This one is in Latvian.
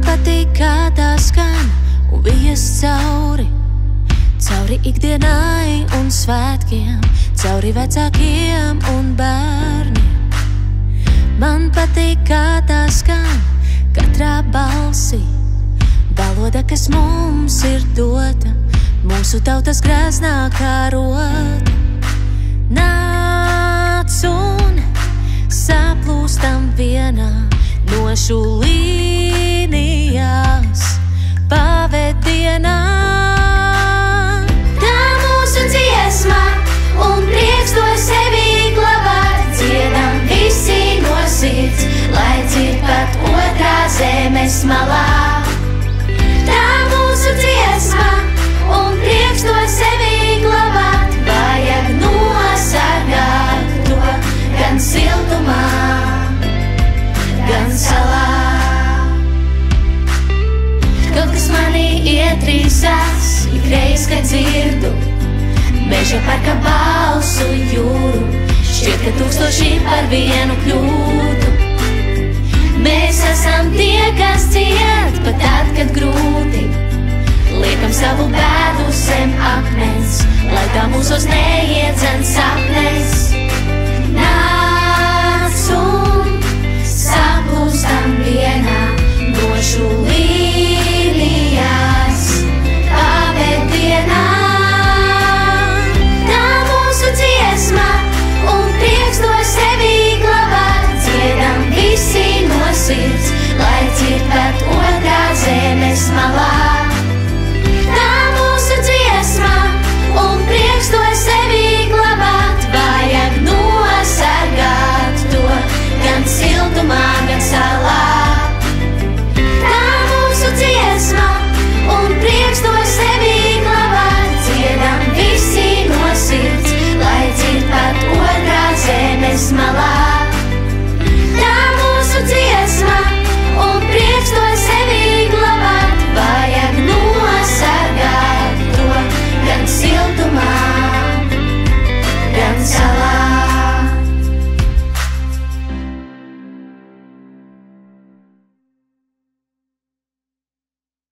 patīk, kā tā skan un vies cauri ikdienai un svētkiem, cauri vecākiem un bērniem. Man patīk, kā tā skan katrā balsī, valoda, kas mums ir dota, mūsu tautas greznākā rota. Nāc un saplūstam vienā nošu līnijās pavedienā. Tā mūsu dziesma un prieks to sevī glabāt, dziedam visi no sirds, lai dzird pat otrā zemes malā. Tā mūsu dziesma un prieks to sevī glabāt, vajag nosargāt to gan siltumā, gan salā. Kaut kas manī ietrīsās, ikreiz, kad dzirdu meža parka balsu jūru, šķiet, ka tūkstoši par vienu kļūtu. Mēs esam tie, kas ciet, pat tad, kad grūti, liekam savu bēdu zem akmens, lai tā mūsos neiekrīt.